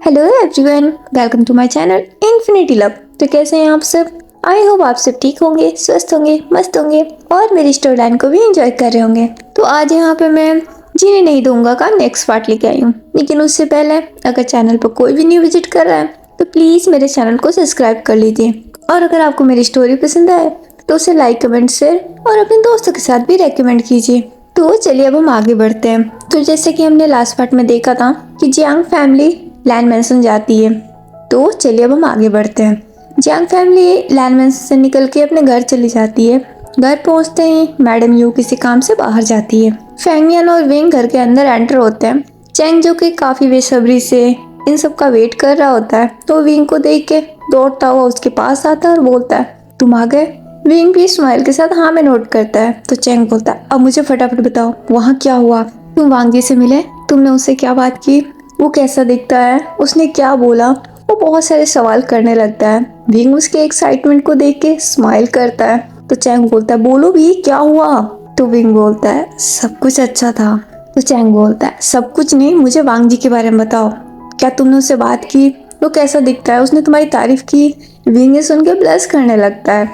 Hello everyone, welcome to my channel infinity love. तो कैसे हैं आप सब? आई होप आप सब ठीक होंगे, स्वस्थ होंगे, मस्त होंगे और मेरी स्टोरी लाइन को भी एंजॉय कर रहे होंगे। तो आज यहाँ पे मैं जीने नहीं दूंगा का नेक्स्ट पार्ट लेके आई हूँ। लेकिन उससे पहले अगर चैनल पर कोई भी न्यू विजिट कर रहा है तो प्लीज़ मेरे चैनल को सब्सक्राइब कर लीजिए। और अगर आपको मेरी स्टोरी पसंद आए तो उसे लाइक, कमेंट, शेयर और अपने दोस्तों के साथ भी रेकमेंड कीजिए। तो चलिए अब हम आगे बढ़ते हैं। तो जैसे कि हमने लास्ट पार्ट में देखा था कि जियांग फैमिली लैंड मैंसन जाती है। तो चलिए अब हम आगे बढ़ते हैं। जियांग फैमिली लैंड मैंसन से निकल के अपने घर चली जाती है। घर पहुंचते ही मैडम यू किसी काम से बाहर जाती है। फैंगयन और विंग घर के अंदर एंटर होते हैं। चैंग जो कि काफी बेसब्री से इन सब का वेट कर रहा होता है, तो विंग को देख के दौड़ता हुआ उसके पास आता है और बोलता है, तुम आ गए। विंग भी स्माइल के साथ हाँ में नोट करता है। तो चैंग बोलता है, अब मुझे फटाफट बताओ वहाँ क्या हुआ? तुम वांग जी से मिले? तुमने उससे क्या बात की? वो कैसा दिखता है? उसने क्या बोला? वो बहुत सारे सवाल करने लगता है। विंग उसके एक्साइटमेंट को देख के स्माइल करता है। तो चैंग बोलता है, बोलो भी क्या हुआ? तो विंग बोलता है, सब कुछ अच्छा था। तो चैंग बोलता है, सब कुछ नहीं, मुझे वांग जी के बारे में बताओ। क्या तुमने उससे बात की? वो कैसा दिखता है? उसने तुम्हारी तारीफ की? विंग ये सुन के ब्लश करने लगता है।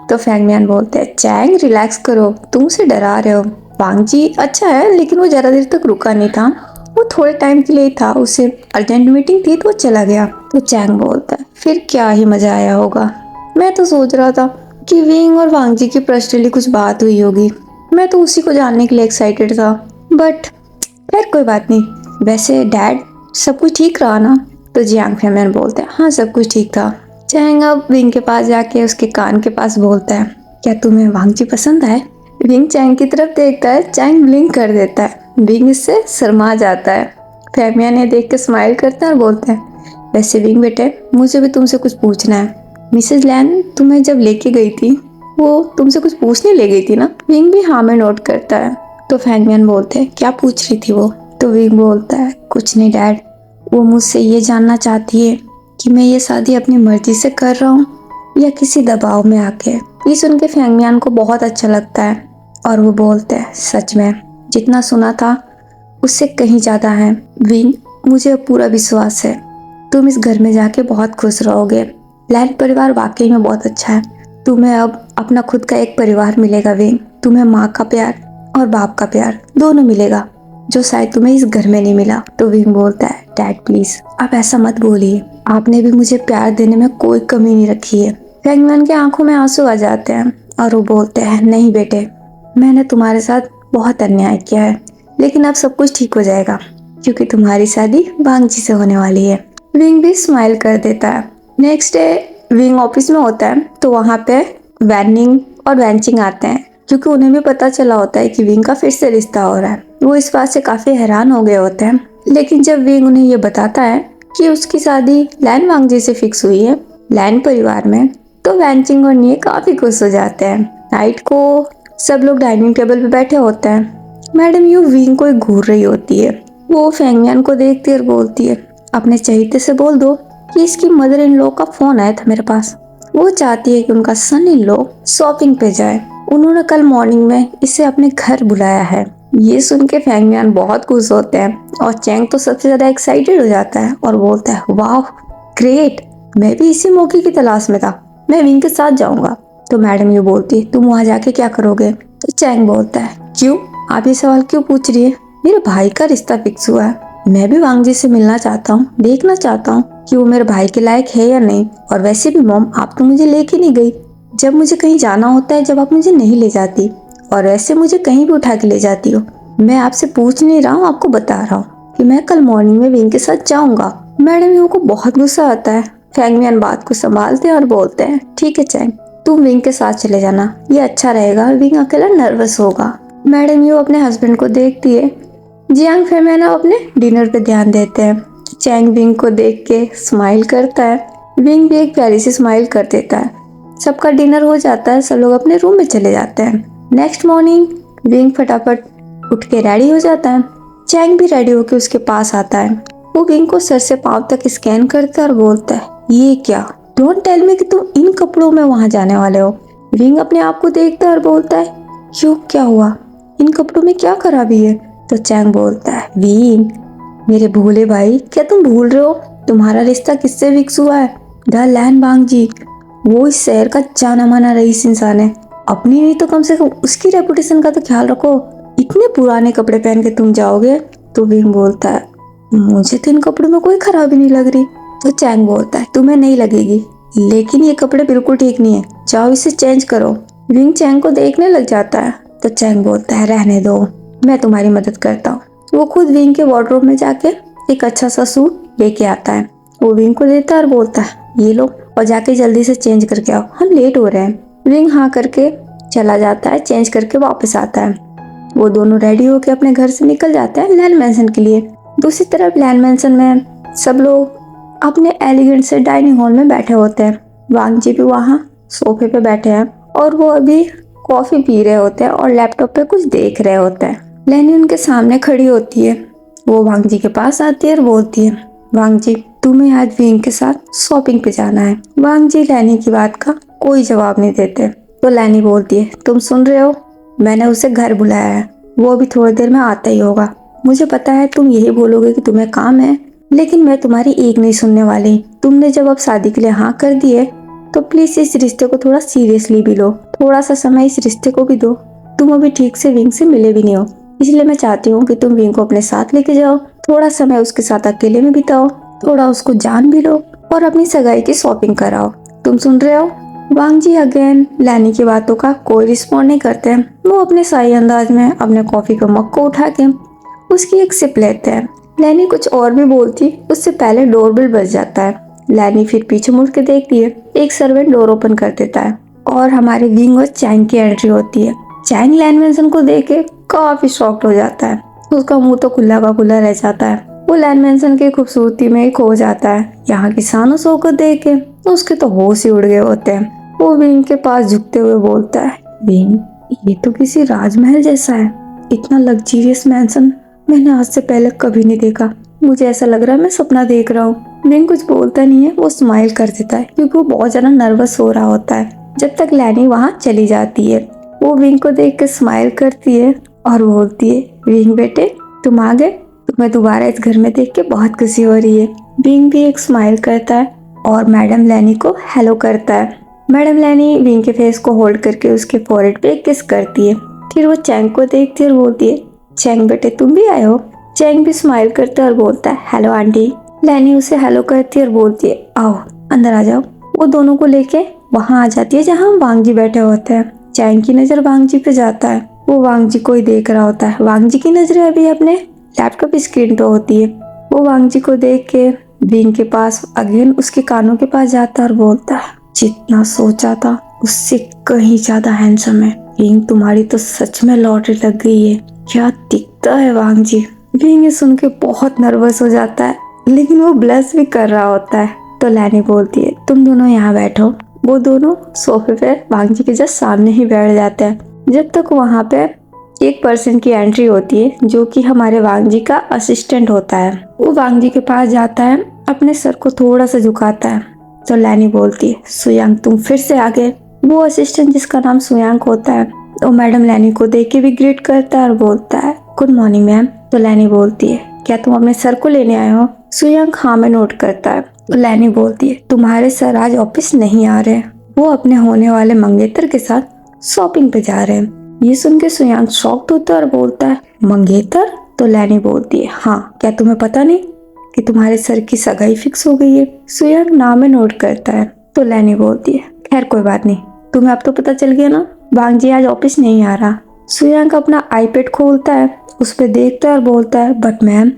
तो फैंगमियान बोलते हैं, चैंग रिलैक्स करो, तुम उसे डरा रहे हो। वांग जी अच्छा है, लेकिन वो ज्यादा देर तक रुका नहीं था। वो थोड़े टाइम के लिए ही था, उसे अर्जेंट मीटिंग थी तो वो चला गया। तो चैंग बोलता है, फिर क्या ही मजा आया होगा। मैं तो सोच रहा था कि विंग और वांग जी की पर्सनली कुछ बात हुई होगी। मैं तो उसी को जानने के लिए एक्साइटेड था। बट खैर कोई बात नहीं। वैसे डैड, सब कुछ ठीक रहा ना? तो जियांग फैमियन बोलते हैं, हाँ सब कुछ ठीक था। चैंग अब विंग के पास जाके उसके कान के पास बोलता है, क्या तुम्हें वांग जी पसंद आए? विंग चैंग की तरफ देखता है। चैंग ब्लिंक कर देता है। विंग इससे शर्मा जाता है। फैमिया ने देख के स्माइल करता है और बोलता है, वैसे विंग बेटे, मुझे भी तुमसे कुछ पूछना है। मिसेज लैन तुम्हें जब लेके गई थी वो तुमसे कुछ पूछने ले गई थी ना? विंग भी हाँ में नोट करता है। तो फैंगमियन बोलते हैं, क्या पूछ रही थी वो? तो विंग बोलता है, कुछ नहीं डैड, वो मुझसे ये जानना चाहती है कि मैं ये शादी अपनी मर्जी से कर रहा हूँ या किसी दबाव में आके। ये सुन के फैंगमियान को बहुत अच्छा लगता है और वो बोलते हैं, सच में जितना सुना था उससे कहीं ज्यादा है। विंग, मुझे पूरा विश्वास है तुम इस घर में जाके बहुत खुश रहोगे। लैंड परिवार वाकई में बहुत अच्छा है। तुम्हें अब अपना खुद का एक परिवार मिलेगा विंग। तुम्हें माँ का प्यार और बाप का प्यार दोनों मिलेगा, जो शायद तुम्हें इस घर में नहीं मिला। तो विंग बोलता है, डैड प्लीज आप ऐसा मत बोलिए, आपने भी मुझे प्यार देने में कोई कमी नहीं रखी है। फैंगमैन के आंखों में आंसू आ जाते हैं और वो बोलते हैं, नहीं बेटे, मैंने तुम्हारे साथ बहुत अन्याय किया है, लेकिन अब सब कुछ ठीक हो जाएगा क्योंकि तुम्हारी शादी वांग जी से होने वाली है। विंग भी स्माइल कर देता है। नेक्स्ट डे विंग ऑफिस में होता है, तो वहाँ पे वैनिंग और वैंचिंग आते हैं क्योंकि उन्हें भी पता चला होता है कि विंग का फिर से रिश्ता हो रहा है। वो इस बात से काफी हैरान हो गए होते हैं। लेकिन जब विंग उन्हें ये बताता है कि उसकी शादी लैन वांग जी से फिक्स हुई है लैन परिवार में, तो वैंचिंग और निये काफी खुश हो जाते हैं। नाइट को सब लोग डाइनिंग टेबल पे बैठे होते हैं। मैडम यू विंग को घूर रही होती है। वो फैंगमियान को देखती है और बोलती है, अपने चहेते से बोल दो कि इसकी मदर इन लॉ का फोन आया था मेरे पास। वो चाहती है कि उनका सन इन लॉ शॉपिंग पे जाए। उन्होंने कल मॉर्निंग में इसे अपने घर बुलाया है। ये सुन के फैंगमियान बहुत खुश होते हैं और चैंग तो सबसे ज्यादा एक्साइटेड हो जाता है और बोलता है, वाह ग्रेट, मैं भी इसी मौके की तलाश में था, मैं विंग के साथ जाऊंगा। तो मैडम ये बोलती है, तुम वहाँ जाके क्या करोगे? तो चैंग बोलता है, क्यों, आप ये सवाल क्यों पूछ रही है? मेरे भाई का रिश्ता फिक्स हुआ है। मैं भी वांग जी से मिलना चाहता हूँ, देखना चाहता हूँ कि वो मेरे भाई के लायक है या नहीं। और वैसे भी मॉम, आप तो मुझे लेके नहीं गई। जब मुझे कहीं जाना होता है जब आप मुझे नहीं ले जाती, और वैसे मुझे कहीं भी उठा के ले जाती हो। मैं आपसे पूछ नहीं रहा हूँ, आपको बता रहा हूँ कि मैं कल मॉर्निंग में विंग के साथ जाऊंगा। मैडम यू को बहुत गुस्सा आता है। फैंगमियान बात को संभालते हैं और बोलते हैं, ठीक है चैंग, तुम विंग के साथ चले जाना, ये अच्छा रहेगा, विंग अकेला नर्वस होगा। मैडम यू अपने हस्बैंड को देखती है। जियांग फैमियान अपने डिनर पे ध्यान देते हैं। चैंग विंग को देख के स्माइल करता है। विंग भी एक प्यारी सी स्माइल कर देता है। सबका डिनर हो जाता है, सब लोग अपने रूम में चले जाते हैं। नेक्स्ट मॉर्निंग विंग फटाफट उठ के रेडी हो जाता है। चैंग भी रेडी होके उसके पास आता है। वो विंग को सर से पांव तक स्कैन करता है और बोलता है, ये क्या? डोंट टेल मी कि तुम इन कपड़ों में वहां जाने वाले हो। विंग अपने आप को देखता है और बोलता है, क्यों, क्या हुआ? इन कपड़ों में क्या खराबी है? तो चैंग बोलता है, विंग, मेरे भोले भाई, क्या तुम भूल रहे हो तुम्हारा रिश्ता किससे फिक्स हुआ है? द लैन बांगजी। वो इस शहर का जाना माना रईस इंसान है। अपनी नहीं तो कम से कम उसकी रेपुटेशन का तो ख्याल रखो। इतने पुराने कपड़े पहन के तुम जाओगे? तो विंग बोलता है, मुझे तो इन कपड़ों में कोई खराबी नहीं लग रही। तो चैंग बोलता है, तुम्हें नहीं लगेगी, लेकिन ये कपड़े बिल्कुल ठीक नहीं है, जाओ इसे चेंज करो। विंग चैंग को देखने लग जाता है। तो चैंग बोलता है, रहने दो, मैं तुम्हारी मदद करता हूँ। वो खुद विंग के वार्डरोब में जाके एक अच्छा सा सूट लेके आता है। वो विंग को देता है और बोलता है, ये लो और जाके जल्दी से चेंज करके आओ, हम लेट हो रहे हैं। विंग हाँ करके चला जाता है, चेंज करके वापस आता है। वो दोनों रेडी होके अपने घर से निकल जाते हैं लैन मैंसन के लिए। दूसरी तरफ लैन मैंसन में सब लोग अपने एलिगेंट से डाइनिंग हॉल में बैठे होते हैं। वांग जी भी वहाँ सोफे पे बैठे हैं और वो अभी कॉफी पी रहे होते हैं और लैपटॉप पे कुछ देख रहे होते हैं। लैनी उनके सामने खड़ी होती है। वो वांग जी के पास आती है और बोलती है, वांग जी, तुम्हें आज विंग के साथ शॉपिंग पे जाना है। वांग जी लैनी की बात का कोई जवाब नहीं देते। तो लैनी बोलती है, तुम सुन रहे हो, मैंने उसे घर बुलाया है, वो अभी थोड़ी देर में आता ही होगा। मुझे पता है तुम यही बोलोगे कि तुम्हें काम है, लेकिन मैं तुम्हारी एक नहीं सुनने वाली। तुमने जब अब शादी के लिए हाँ कर दी है तो प्लीज इस रिश्ते को थोड़ा सीरियसली भी लो, थोड़ा सा समय इस रिश्ते को भी दो। तुम अभी ठीक से विंग से मिले भी नहीं हो, इसलिए मैं चाहती हूँ कि तुम विंग को अपने साथ लेके जाओ, थोड़ा समय उसके साथ अकेले में बिताओ, थोड़ा उसको जान भी लो और अपनी सगाई की शॉपिंग कराओ। तुम सुन रहे हो? वांग जी अगेन लैनी की बातों का कोई रिस्पॉन्ड नहीं करते हैं। वो अपने शाही अंदाज में अपने कॉफी का मग को उठा के उसकी एक सिप लेते हैं। लैनी कुछ और भी बोलती उससे पहले डोरबेल बज जाता है। लैनी फिर पीछे मुड़ के देखती है, एक सर्वेंट डोर ओपन कर देता है और हमारे विंग और चैंग की एंट्री होती है। चैंग लैन मैंसन को देख के काफी शॉक्ड हो जाता है, उसका मुंह तो खुला का खुला रह जाता है। वो लैन मैंसन की खूबसूरती में ही खो जाता है। यहाँ की शानो शौकत देख के उसके तो होश ही उड़ गए होते हैं। वो विंग के पास झुकते हुए बोलता है, विंग, ये तो किसी राजमहल जैसा है, इतना लग्जरियस मैंसन मैंने आज से पहले कभी नहीं देखा। मुझे ऐसा लग रहा है मैं सपना देख रहा हूँ। विंग कुछ बोलता नहीं है, वो स्माइल कर देता है क्योंकि वो बहुत ज्यादा नर्वस हो रहा होता है। जब तक लैनी वहाँ चली जाती है, वो विंग को देख के स्माइल करती है और बोलती है, विंग बेटे, तुम आ गए, तुम्हें दोबारा इस घर में देख के बहुत खुशी हो रही है। विंग भी एक स्माइल करता है और मैडम लैनी को हेलो करता है। मैडम लैनी विंग के फेस को होल्ड करके उसके फोrehead पे एक किस करती है। फिर वो चैंग को देखती है और बोलती है, चैंग बेटे तुम भी आए हो? चैंग भी स्माइल करता है और बोलता है, हेलो आंटी। लैनी उसे हेलो करती है और बोलती है, आओ अंदर आ जाओ। वो दोनों को लेके वहाँ आ जाती है जहाँ वांग जी बैठे होते हैं। चैंग की नजर वांग जी पे जाता है, वो वांग जी को ही देख रहा होता है। वांग जी की नजरें अभी अपने लैपटॉप स्क्रीन पे होती है। वो वांग जी को देख के विंग के पास अगेन उसके कानों के पास जाता है और बोलता है, जितना सोचा था उससे कहीं ज्यादा हैंडसम है विंग, तुम्हारी तो सच में लॉटरी लग गई है, क्या दिखता है वांग जी। विंग ये सुन के बहुत नर्वस हो जाता है, लेकिन वो ब्लश भी कर रहा होता है। तो लैनी बोलती है, तुम दोनों यहाँ बैठो। वो दोनों सोफे पे वांग जी के जस्ट सामने ही बैठ जाते हैं। जब तक वहाँ पे एक पर्सन की एंट्री होती है जो कि हमारे वांग जी का असिस्टेंट होता है। वो वांग जी के पास जाता है, अपने सर को थोड़ा सा झुकाता है। तो लैनी बोलती है, सुयांग तुम फिर से आ गए। वो असिस्टेंट जिसका नाम सुयांग होता है, तो मैडम लैनी को देख के भी ग्रीट करता है और बोलता है, गुड मॉर्निंग मैम। तो लैनी बोलती है, क्या तुम अपने सर को लेने आए हो? सुयांग हाँ में नोट करता है। तो लैनी बोलती है, तुम्हारे सर आज ऑफिस नहीं आ रहे, वो अपने होने वाले मंगेतर के साथ शॉपिंग पे जा रहे हैं। ये सुन के सुयांग शॉक्ड होता है और बोलता है, मंगेतर? तो लैनी बोलती है, हाँ, क्या तुम्हें पता नहीं कि तुम्हारे सर की सगाई फिक्स हो गई है? सुयांग नाम में नोट करता है। तो लैनी बोलती है, खैर कोई बात नहीं, तुम्हें अब तो पता चल गया ना, वांग जी आज ऑफिस नहीं आ रहा। सुयांग अपना आईपैड खोलता है, उस पर देखता है और बोलता है, बट मैम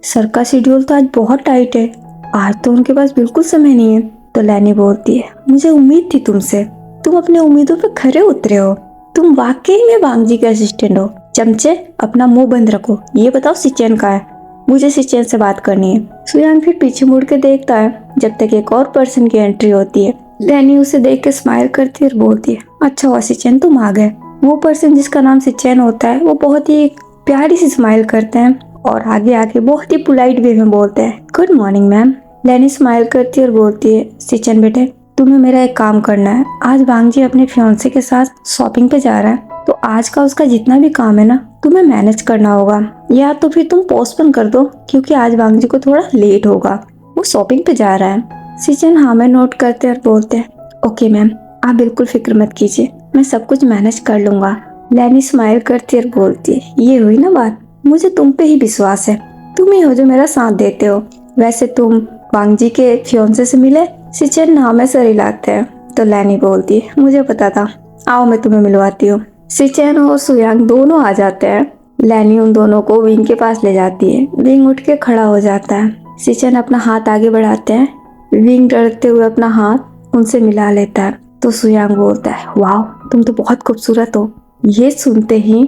सर का शेड्यूल तो आज बहुत टाइट है, आज तो उनके पास बिल्कुल समय नहीं है। तो लैनी बोलती है, मुझे उम्मीद थी तुमसे, तुम अपने उम्मीदों पे खरे उतरे हो, तुम वाकई में वांग जी के असिस्टेंट हो। चमचे, अपना मुंह बंद रखो, ये बताओ सिचेन कहाँ है, मुझे सिचेन से बात करनी है। सुयांग फिर पीछे मुड़ के देखता है जब तक एक और पर्सन की एंट्री होती है। लैनी उसे देख के स्माइल करती है और बोलती है, अच्छा हुआ सिचेन तुम आ गए। वो पर्सन जिसका नाम सिचेन होता है, वो बहुत ही प्यारी सी स्माइल करते हैं और आगे आके बहुत ही पोलाइट वे में बोलते हैं, गुड मॉर्निंग मैम। लैनी स्माइल करती है और बोलती है, सिचेन बेटे तुम्हें मेरा एक काम करना है, आज वांग जी अपने फियांसे के साथ शॉपिंग पे जा रहा है, तो आज का उसका जितना भी काम है ना तुम्हें मैनेज करना होगा, या तो फिर तुम पोस्टपोन कर दो क्योंकि आज वांग जी को थोड़ा लेट होगा, वो शॉपिंग पे जा रहा है। सिचन हाँ में नोट करते और बोलते हैं ओके मैम, आप बिल्कुल फिक्र मत कीजिए, मैं सब कुछ मैनेज कर लूंगा। लैनी स्माइल करती और बोलती है ये हुई ना बात, मुझे तुम पे ही विश्वास है, तुम ही हो जो मेरा साथ देते हो। वैसे तुम वांग जी के फियोंसे से मिले? सिचन हाँ में सर हिलाते हैं। तो लैनी बोलती है मुझे पता था, आओ मैं तुम्हें मिलवाती हूँ। सिचन और सुयांग दोनों आ जाते हैं। लैनी उन दोनों को विंग के पास ले जाती है। विंग उठ के खड़ा हो जाता है। सिचन अपना हाथ आगे बढ़ाते हैं। विंग डरते हुए अपना हाथ उनसे मिला लेता है। तो सुयांग बोलता है वाह, तुम तो बहुत खूबसूरत हो। ये सुनते ही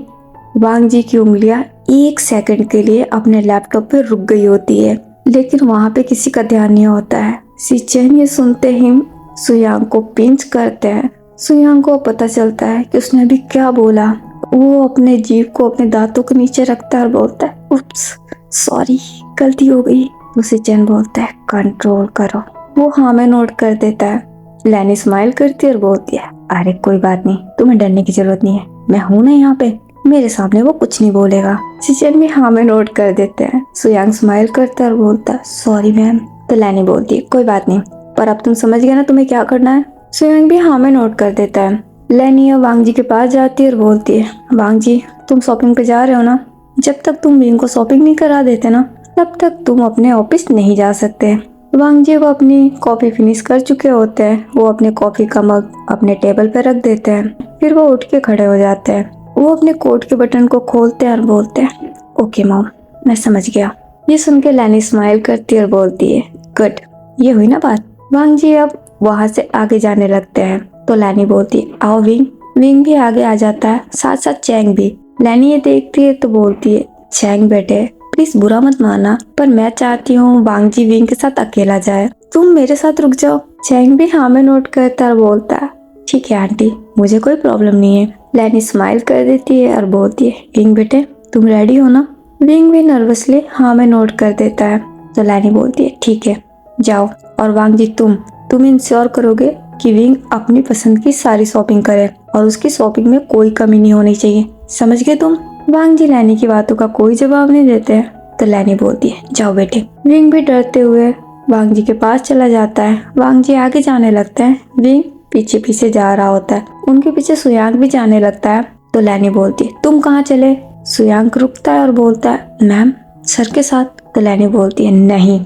वांग जी की उंगलियां 1 सेकंड के लिए अपने लैपटॉप पे रुक गई होती है, लेकिन वहां पे किसी का ध्यान नहीं होता है। सिचन ये सुनते ही सुयांग को पिंच करते हैं। सुयांग को पता चलता है कि उसने अभी क्या बोला। वो अपने जीभ को अपने दांतों के नीचे रखता है और बोलता है उप्स, सॉरी, गलती हो गई। तो सिचन बोलता है कंट्रोल करो। वो हाँ में नोट कर देता है। लैनी स्माइल करती है और बोलती है अरे कोई बात नहीं, तुम्हें डरने की जरूरत नहीं है, मैं हूं ना यहाँ पे, मेरे सामने वो कुछ नहीं बोलेगा। सिचन भी हाँ में नोट कर देते हैं। सुयांग स्माइल करता है और बोलता है सॉरी मैम। तो लैनी बोलती है कोई बात नहीं, पर अब तुम समझ गए ना तुम्हें क्या करना है। सुयांग भी हाँ में नोट कर देता है। लैनी अब वांग जी के पास जाती है और बोलती है वांग जी, तुम शॉपिंग पे जा रहे हो ना, जब तक तुम विंग को शॉपिंग नहीं करा देते ना तब तक तुम अपने ऑफिस नहीं जा सकते। वांग जी वो अपनी कॉफी फिनिश कर चुके होते हैं। वो अपने कॉफी का मग अपने टेबल पर रख देते हैं। फिर वो उठ के खड़े हो जाते हैं। वो अपने कोट के बटन को खोलते हैं और बोलते हैं ओके मॉम, मैं समझ गया। ये सुन के लैनी स्माइल करती है और बोलती है गुड, ये हुई ना बात। वांग जी अब वहां से आगे जाने लगते हैं। तो लैनी बोलती है आओ विंग। विंग भी आगे आ जाता है, साथ साथ चैंग भी। लैनी ये देखती है तो बोलती है चैंग बेटे, प्लीज बुरा मत माना, पर मैं चाहती हूँ वांग जी विंग के साथ अकेला जाए, तुम मेरे साथ रुक जाओ। चैंग भी हाँ में नोट करता और बोलता है ठीक है आंटी, मुझे कोई प्रॉब्लम नहीं है। लैनी स्माइल कर देती है और बोलती है विंग बेटे, तुम रेडी हो ना। विंग भी नर्वसली हाँ में नोट कर देता है। तो लैनी बोलती है ठीक है जाओ। और वांग जी तुम इंश्योर करोगे कि विंग अपनी पसंद की सारी शॉपिंग करे और उसकी शॉपिंग में कोई कमी नहीं होनी चाहिए, समझ गए तुम। वांग जी लैनी की बातों का कोई जवाब नहीं देते हैं। तो लैनी बोलती है जाओ बेटे। विंग भी डरते हुए वांग जी के पास चला जाता है। वांग जी आगे जाने लगते हैं। विंग पीछे पीछे जा रहा होता है। उनके पीछे सुयांग भी जाने लगता है। तो लैनी बोलती है तुम कहाँ चले। सुयांग रुकता है और बोलता है मैम, सर के साथ। तो लैनी बोलती है नहीं,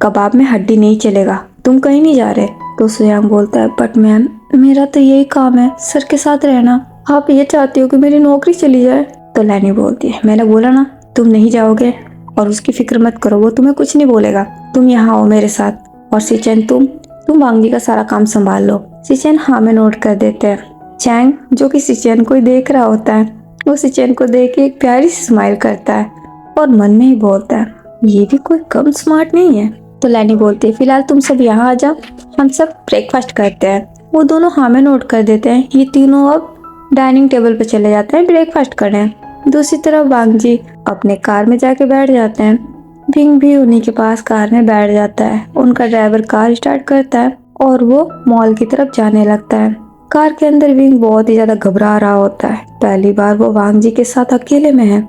कबाब में हड्डी नहीं चलेगा, तुम कहीं नहीं जा रहे। तो सुयांग बोलता है बट मैम, मेरा तो यही काम है सर के साथ रहना, आप ये चाहती हो कि मेरी नौकरी चली जाए। तो लैनी बोलती है मैंने बोला ना तुम नहीं जाओगे, और उसकी फिक्र मत करो, वो तुम्हें कुछ नहीं बोलेगा, तुम यहाँ आओ मेरे साथ। और सिचन तुम वांग जी का सारा काम संभाल लो। सिचन हाँ में नोट कर देते हैं। चैंग जो कि सिचन को ही देख रहा होता है, वो सिचन को देख के एक प्यारी सी स्माइल करता है और मन में ही बोलता है ये भी कोई कम स्मार्ट नहीं है। तो लैनी बोलती है फिलहाल तुम सब यहाँ आ जाओ, हम सब ब्रेकफास्ट करते हैं। वो दोनों हाँ में नोट कर देते हैं। ये तीनों अब डाइनिंग टेबल पे चले जाते हैं ब्रेकफास्ट करने। दूसरी तरफ वांग जी अपने कार में जाके बैठ जाते हैं। विंग भी उन्हीं के पास कार में बैठ जाता है। उनका ड्राइवर कार स्टार्ट करता है और वो मॉल की तरफ जाने लगता है। कार के अंदर विंग बहुत ही ज्यादा घबरा रहा होता है। पहली बार वो वांग जी के साथ अकेले में है।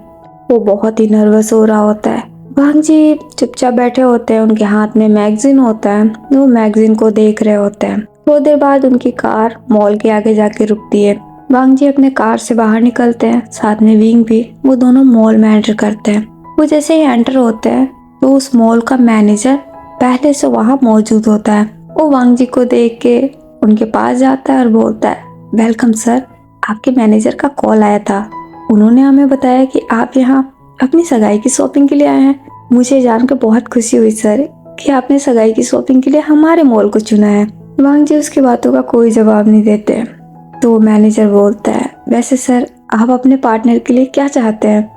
वो बहुत ही नर्वस हो रहा होता है। वांग जी चुपचाप बैठे होते हैं। उनके हाथ में मैगजीन होता है। वो मैगजीन को देख रहे होते हैं। थोड़ी देर बाद उनकी कार मॉल के आगे जाके रुकती है। वांग जी अपने कार से बाहर निकलते हैं, साथ में विंग भी। वो दोनों मॉल में एंटर करते हैं। वो जैसे ही एंटर होते हैं तो उस मॉल का मैनेजर पहले से वहाँ मौजूद होता है। वो वांग जी को देख के उनके पास जाता है और बोलता है वेलकम सर, आपके मैनेजर का कॉल आया था। उन्होंने हमें बताया कि आप यहाँ अपनी सगाई की शॉपिंग के लिए आए हैं। मुझे जानकर बहुत खुशी हुई सर कि आपने सगाई की शॉपिंग के लिए हमारे मॉल को चुना है। वांग जी उसकी बातों का कोई जवाब नहीं देते। तो मैनेजर बोलता है वैसे सर, आप अपने पार्टनर के लिए क्या चाहते हैं,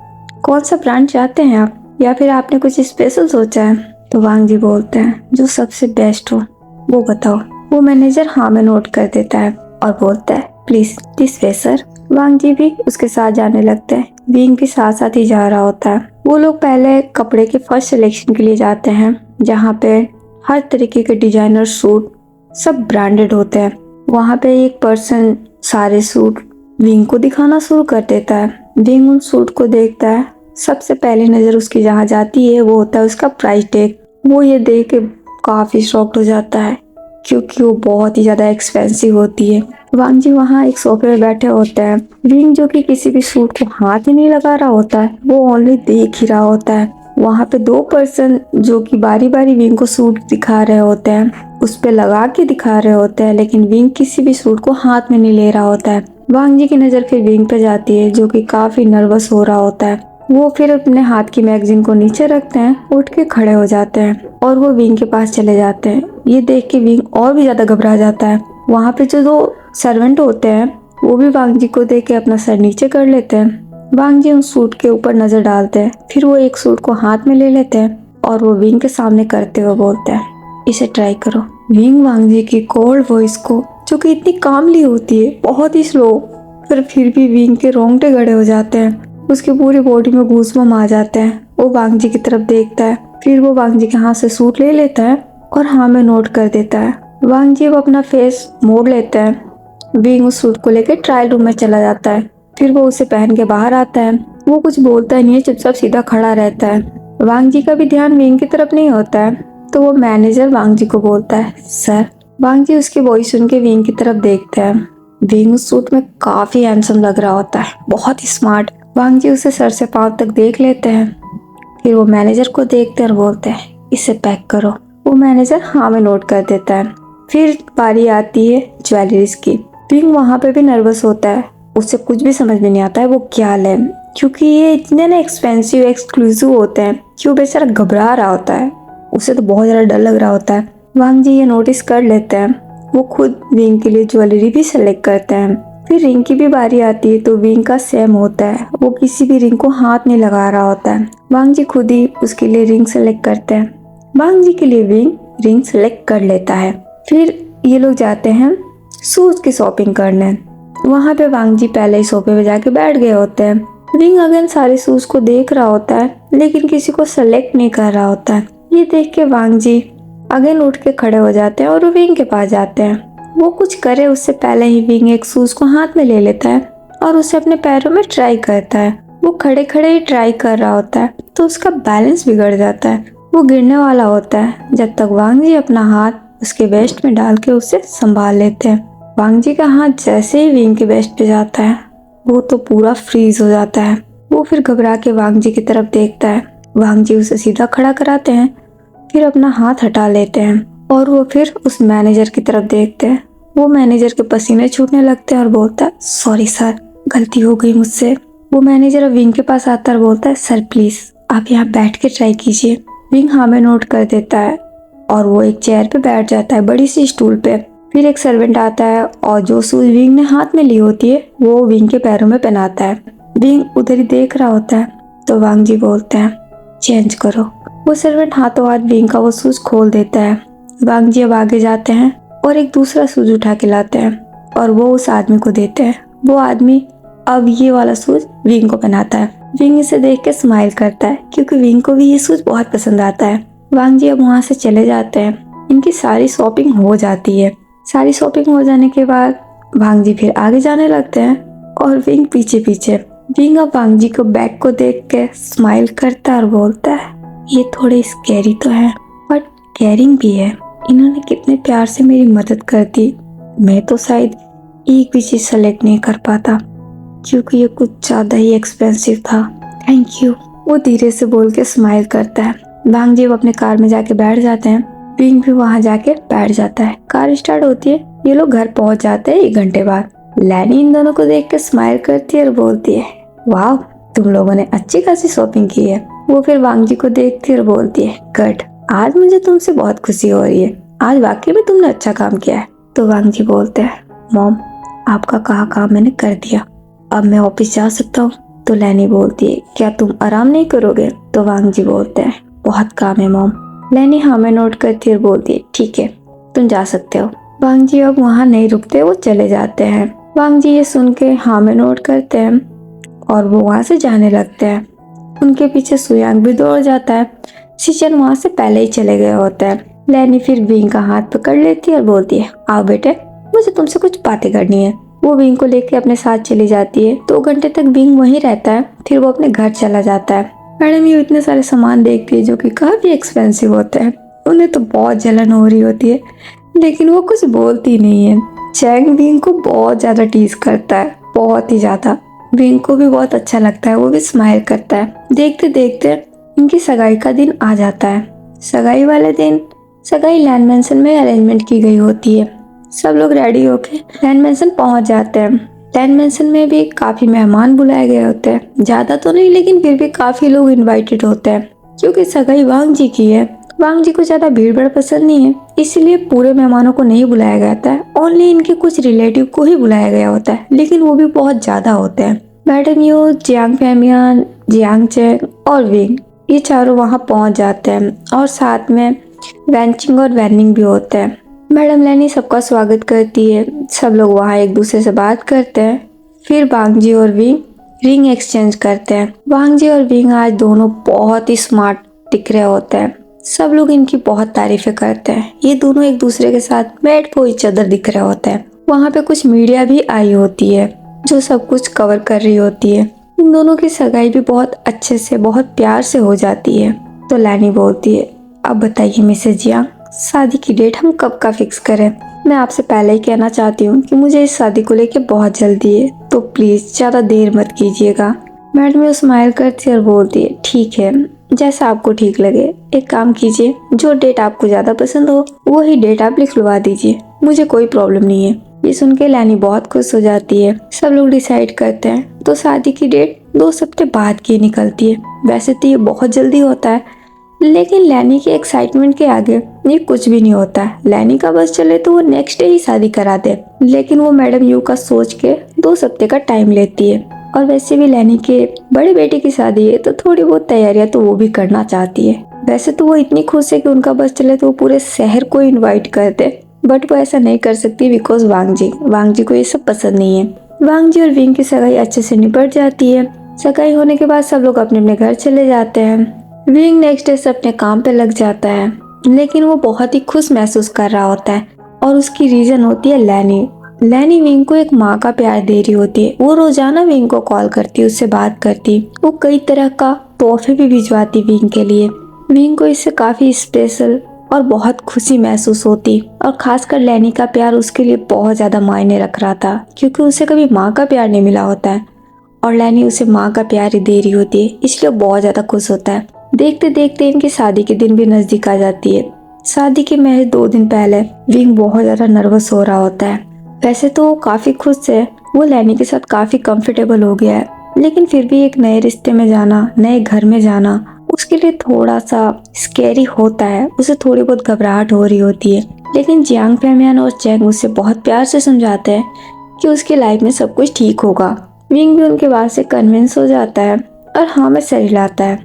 कौन सा ब्रांड चाहते हैं आप, या फिर आपने कुछ स्पेशल सोचा है। तो वांग जी बोलते हैं जो सबसे बेस्ट हो वो बताओ। वो मैनेजर हाँ में नोट कर देता है और बोलता है प्लीज दिस वे सर। वांग जी भी उसके साथ जाने लगते हैं। विंग भी साथ साथ ही जा रहा होता है। वो लोग पहले कपड़े के फर्स्ट सिलेक्शन के लिए जाते हैं, जहाँ पे हर तरीके के डिजाइनर सूट सब ब्रांडेड होते हैं। वहाँ पे एक पर्सन सारे सूट विंग को दिखाना शुरू कर देता है। विंग उन सूट को देखता है। सबसे पहली नज़र उसकी जहाँ जाती है वो होता है उसका प्राइस टैग। वो ये देख के काफ़ी शॉक्ड हो जाता है क्योंकि वो बहुत ही ज़्यादा एक्सपेंसिव होती है। वांग जी वहाँ एक सोफे पे बैठे होते हैं। विंग जो कि किसी भी सूट को हाथ ही नहीं लगा रहा होता है, वो ओनली देख ही रहा होता है। वहाँ पे दो पर्सन जो कि बारी बारी विंग को सूट दिखा रहे होते हैं, उस पे लगा के दिखा रहे होते हैं, लेकिन विंग किसी भी सूट को हाथ में नहीं ले रहा होता है। वांग जी की नज़र फिर विंग पे जाती है जो कि काफ़ी नर्वस हो रहा होता है। वो फिर अपने हाथ की मैगजीन को नीचे रखते हैं, उठ के खड़े हो जाते हैं और वो विंग के पास चले जाते हैं। ये देख के विंग और भी ज़्यादा घबरा जाता है। वहाँ पे जो दो सर्वेंट होते हैं वो भी वांग जी को देख के अपना सर नीचे कर लेते हैं। वांग जी उन सूट के ऊपर नजर डालते हैं, फिर वो एक सूट को हाथ में ले लेते हैं और वो विंग के सामने करते हुए बोलते हैं, इसे ट्राई करो। विंग वांग जी की कोल्ड वॉइस को, जो कि इतनी कामली होती है, बहुत ही स्लो, पर फिर भी विंग के रोंगटे खड़े हो जाते हैं। उसकी पूरी बॉडी में गूज़बम्प आ जाते हैं। वो वांग जी की तरफ देखता है, फिर वो वांग जी के हाथ से सूट ले लेता है और हाँ में नोट कर देता है। वांग जी वो अपना फेस मोड़ लेते हैं। विंग उस सूट को लेकर ट्रायल रूम में चला जाता है। फिर वो उसे पहन के बाहर आता है। वो कुछ बोलता नहीं है, चुपचाप सीधा खड़ा रहता है। वांग जी का भी ध्यान विंग की तरफ नहीं होता है, तो वो मैनेजर वांग जी को बोलता है, सर। वांग जी उसकी वॉइस सुन के विंग की तरफ देखते हैं। विंग उस सूट में काफी हैंडसम लग रहा होता है, बहुत ही स्मार्ट। वांग जी उसे सर से पांव तक देख लेते हैं। फिर वो मैनेजर को देखते हैं और बोलते हैं, इसे पैक करो। वो मैनेजर हाँ में नोट कर देता है। फिर बारी आती है ज्वेलरीज की। विंग वहाँ पे भी नर्वस होता है। उसे कुछ भी समझ में नहीं आता है वो क्या ले, क्योंकि ये इतने ना एक्सपेंसिव एक्सक्लूसिव होते हैं कि वो बेचारा घबरा रहा होता है। उसे तो बहुत ज़्यादा डर लग रहा होता है। वांग जी ये नोटिस कर लेते हैं। वो खुद विंग के लिए ज्वेलरी भी सेलेक्ट करते हैं। फिर रिंग की भी बारी आती है तो विंग का सेम होता है। वो किसी भी रिंग को हाथ नहीं लगा रहा होता है। वांग जी खुद ही उसके लिए रिंग सेलेक्ट करते हैं। वांग जी के लिए विंग रिंग सेलेक्ट कर लेता है। फिर ये लोग जाते हैं शूज की शॉपिंग करने। वहाँ पे वांग जी पहले ही सोफे पे जाके बैठ गए होते हैं। विंग अगेन सारे शूज को देख रहा होता है, लेकिन किसी को सेलेक्ट नहीं कर रहा होता है। ये देख के वांग जी अगेन उठ के खड़े हो जाते हैं और विंग के पास जाते हैं। वो कुछ करे उससे पहले ही विंग एक शूज को हाथ में ले लेता है और उसे अपने पैरों में ट्राई करता है। वो खड़े खड़े ही ट्राई कर रहा होता है तो उसका बैलेंस बिगड़ जाता है। वो गिरने वाला होता है, जब तक वांग जी अपना हाथ उसके वेस्ट में डाल के उसे संभाल लेते हैं। वांग जी का हाथ जैसे ही विंग के वेस्ट पे जाता है, वो तो पूरा फ्रीज हो जाता है। वो फिर घबरा के वांग जी की तरफ देखता है। वांग जी उसे सीधा खड़ा कराते हैं, फिर अपना हाथ हटा लेते हैं और वो फिर उस मैनेजर की तरफ देखते हैं। वो मैनेजर के पसीने छूटने लगते हैं और बोलता है, सॉरी सर, गलती हो गई मुझसे। वो मैनेजर अब विंग के पास आता है और बोलता है, सर प्लीज आप यहाँ बैठ के ट्राई कीजिए। विंग हाँ में नोट कर देता है और वो एक चेयर पे बैठ जाता है, बड़ी सी स्टूल पे। फिर एक सर्वेंट आता है और जो शूज विंग ने हाथ में ली होती है वो विंग के पैरों में पहनाता है। विंग उधर ही देख रहा होता है तो वांग जी बोलते हैं, चेंज करो। वो सर्वेंट हाथों हाथ विंग का वो शूज खोल देता है। वांग जी अब आगे जाते हैं और एक दूसरा शूज उठा के लाते हैं और वो उस आदमी को देते हैं। वो आदमी अब ये वाला शूज विंग को पहनाता है। विंग इसे देख के स्माइल करता है क्योंकि विंग को भी ये शूज बहुत पसंद आता है। वांग जी अब वहाँ से चले जाते हैं। इनकी सारी शॉपिंग हो जाती है। सारी शॉपिंग हो जाने के बाद वांग जी फिर आगे जाने लगते हैं और विंग पीछे पीछे। विंग अब वांग जी को बैग को देख के स्माइल करता है और बोलता है, ये थोड़े स्कैरी तो है बट केयरिंग भी है। इन्होंने कितने प्यार से मेरी मदद कर दी। मैं तो शायद एक भी चीज सेलेक्ट नहीं कर पाता क्योंकि ये कुछ ज्यादा ही एक्सपेंसिव था। Thank you. वो धीरे से बोल के स्माइल करता है। वांग जी अपने कार में जाके बैठ जाते हैं। विंग भी वहाँ जाके बैठ जाता है। कार स्टार्ट होती है। ये लोग घर पहुँच जाते हैं 1 घंटे बाद। लैनी इन दोनों को देख के स्माइल करती है और बोलती है, वाह तुम लोगों ने अच्छी खासी शॉपिंग की है। वो फिर वांग जी को देखती है और बोलती है, गुड, आज मुझे तुमसे बहुत खुशी हो रही है। आज वाकई में तुमने अच्छा काम किया है। तो वांग जी बोलते हैं, मॉम आपका कहा काम मैंने कर दिया, अब मैं ऑफिस जा सकता हूँ। तो लैनी बोलती है, क्या तुम आराम नहीं करोगे? तो वांग जी बोलते हैं, बहुत काम है मॉम। लैनी हाँ में नोट करती है और बोलती है, ठीक है तुम जा सकते हो। वांग जी अब वहाँ नहीं रुकते, वो चले जाते हैं। वांग जी ये सुन के हाँ में नोट करते हैं और वो वहाँ से जाने लगते हैं। उनके पीछे सुयांग भी दौड़ जाता है। शिचन वहाँ से पहले ही चले गए होते हैं। लैनी फिर विंग का हाथ पकड़ लेती है और बोलती है, आओ बेटे, मुझे तुमसे कुछ बातें करनी है। वो विंग को लेके अपने साथ चली जाती है। 2 घंटे तक विंग वहीं रहता है, फिर वो अपने घर चला जाता है। मैडम ये इतने सारे सामान देखती है जो कि काफी एक्सपेंसिव होते हैं। उन्हें तो बहुत जलन हो रही होती है, लेकिन वो कुछ बोलती नहीं है। चैंग विंग को बहुत ज्यादा टीज करता है, बहुत ही ज्यादा। विंग को भी बहुत अच्छा लगता है, वो भी स्माइल करता है। देखते देखते इनकी सगाई का दिन आ जाता है। सगाई वाले दिन सगाई लैंड मैंशन में अरेंजमेंट की गई होती है। सब लोग रेडी होके लैंड मैंशन पहुंच जाते हैं। लैंड मैंशन में भी काफी मेहमान बुलाए गए होते हैं, ज्यादा तो नहीं लेकिन फिर भी काफी लोग इनवाइटेड होते हैं। क्योंकि सगाई वांग जी की है, वांग जी को ज्यादा भीड़ भाड़ पसंद नहीं है, इसलिए पूरे मेहमानों को नहीं बुलाया गया था। ओनली इनके कुछ रिलेटिव को ही बुलाया गया होता है, लेकिन वो भी बहुत ज्यादा होते हैं। मैडम यो, जियांग फैमियान, जियांग चैंग और विंग, ये चारों वहाँ पहुँच जाते हैं और साथ में वैनचिंग और वैनिंग भी होते हैं। मैडम लैनी सबका स्वागत करती है। सब लोग वहाँ एक दूसरे से बात करते हैं। फिर वांग जी और विंग रिंग एक्सचेंज करते हैं। वांग जी और विंग आज दोनों बहुत ही स्मार्ट दिख रहे होते हैं। सब लोग इनकी बहुत तारीफें करते हैं। ये दोनों एक दूसरे के साथ मेड फॉर ईच अदर दिख रहे होते हैं। वहाँ पे कुछ मीडिया भी आई होती है जो सब कुछ कवर कर रही होती है। इन दोनों की सगाई भी बहुत अच्छे से, बहुत प्यार से हो जाती है। तो लैनी बोलती है, अब बताइए मिसेज जियांग, शादी की डेट हम कब का फिक्स करें? मैं आपसे पहले ही कहना चाहती हूँ कि मुझे इस शादी को लेके बहुत जल्दी है, तो प्लीज ज्यादा देर मत कीजिएगा। मैडम ये स्माइल करती है और बोलती है, ठीक है, जैसा आपको ठीक लगे। एक काम कीजिए, जो डेट आपको ज्यादा पसंद हो वही डेट आप लिखवा दीजिए, मुझे कोई प्रॉब्लम नहीं है। ये सुन के लैनी बहुत खुश हो जाती है। सब लोग डिसाइड करते हैं, तो शादी की डेट 2 हफ्ते बाद की निकलती है। वैसे तो ये बहुत जल्दी होता है, लेकिन लैनी के एक्साइटमेंट के आगे ये कुछ भी नहीं होता है। लैनी का बस चले तो वो नेक्स्ट डे ही शादी करा दे, लेकिन वो मैडम यू का सोच के 2 हफ्ते का टाइम लेती है। और वैसे भी लैनी के बड़े बेटे की शादी है, तो थोड़ी बहुत तैयारियां तो वो भी करना चाहती है। वैसे तो वो इतनी खुश है कि उनका बस चले तो वो पूरे शहर को इन्वाइट कर दे, बट वो ऐसा नहीं कर सकती बिकॉज वांग जी को ये सब पसंद नहीं है। वांग जी और विंग की सगाई अच्छे से निपट जाती है। सगाई होने के बाद सब लोग अपने अपने घर चले जाते हैं। विंग नेक्स्ट डे से अपने काम पे लग जाता है, लेकिन वो बहुत ही खुश महसूस कर रहा होता है और उसकी रीजन होती है लैनी। लैनी विंग को एक माँ का प्यार दे रही होती है। वो रोजाना विंग को कॉल करती, उससे बात करती, वो कई तरह का तोहफे भी भिजवाती विंग के लिए। विंग को इससे काफी स्पेशल और बहुत खुशी महसूस होती, और खासकर लैनी का प्यार उसके लिए बहुत ज्यादा मायने रख रहा था, क्योंकि उसे कभी माँ का प्यार नहीं मिला होता है और लैनी उसे माँ का प्यार ही दे रही होती है, इसलिए बहुत ज्यादा खुश होता है। देखते देखते इनकी शादी के दिन भी नजदीक आ जाती है। शादी के महज 2 दिन पहले विंग बहुत ज्यादा नर्वस हो रहा होता है। वैसे तो वो काफी खुश है, वो लैनी के साथ काफी कंफर्टेबल हो गया है, लेकिन फिर भी एक नए रिश्ते में जाना, नए घर में जाना उसके लिए थोड़ा सा स्कैरी होता है। उसे थोड़ी बहुत घबराहट हो रही होती है, लेकिन जियांग फैमियान और चैंग उसे बहुत प्यार से समझाते हैं कि उसकी लाइफ में सब कुछ ठीक होगा। विंग भी उनके बात से कन्विंस हो जाता है और हाँ में सर हिलाता है।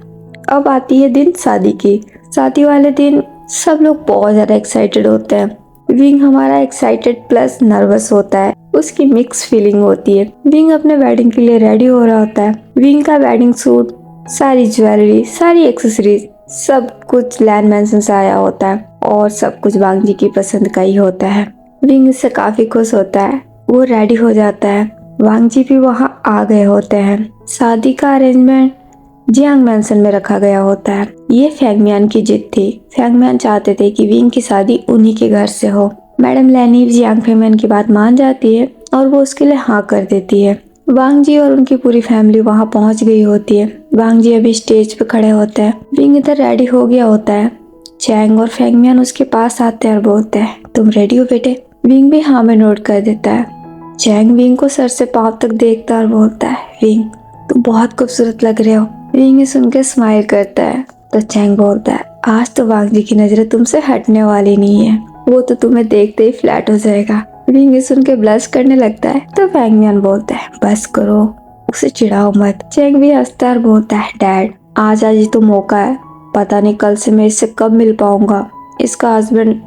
अब आती है दिन शादी की। शादी वाले दिन सब लोग बहुत ज्यादा एक्साइटेड होते हैं। विंग हमारा एक्साइटेड प्लस नर्वस होता है, उसकी मिक्स फीलिंग होती है। विंग अपने वेडिंग के लिए रेडी हो रहा होता है। विंग का वेडिंग सूट, सारी ज्वेलरी, सारी एक्सेसरीज, सब कुछ लैंड मैंशन से आया होता है और सब कुछ वांग जी की पसंद का ही होता है। विंग इससे काफी खुश होता है, वो रेडी हो जाता है। वांग जी भी वहाँ आ गए होते हैं। शादी का अरेंजमेंट जियांग मैंशन में रखा गया होता है। ये फैंगमियान की जिद थी। फैंगमियान चाहते थे कि विंग की शादी उन्हीं के घर से हो। मैडम लैनी जियांग फैंगमियान की बात मान जाती है और वो उसके लिए हाँ कर देती है। वांग जी और उनकी पूरी फैमिली वहाँ पहुँच गई होती है। वांग जी अभी स्टेज पे खड़े होते हैं। विंग इधर रेडी हो गया होता है। चैंग और फैंगमियान उसके पास आते हैं और बोलते हैं, तुम रेडी हो बेटे? विंग भी हाँ में नोट कर देता है। चैंग विंग को सर से पाँव तक देखता और बोलता है, विंग तुम बहुत खूबसूरत लग रहे हो। विंग सुन के स्माइल करता है। तो चैंग बोलता है, आज तो वांग जी की नजरें तुमसे हटने वाली नहीं है, वो तो तुम्हें देखते ही फ्लैट हो जाएगा। विंग सुन के ब्लश करने लगता है। तो फैंगमियान बोलता है, बस करो, उसे चिढ़ाओ मत। चैंग भी हंसता और बोलता है, डैड आज ही तो मौका है, पता नहीं कल से मैं इससे कब मिल पाऊंगा। इसका हस्बैंड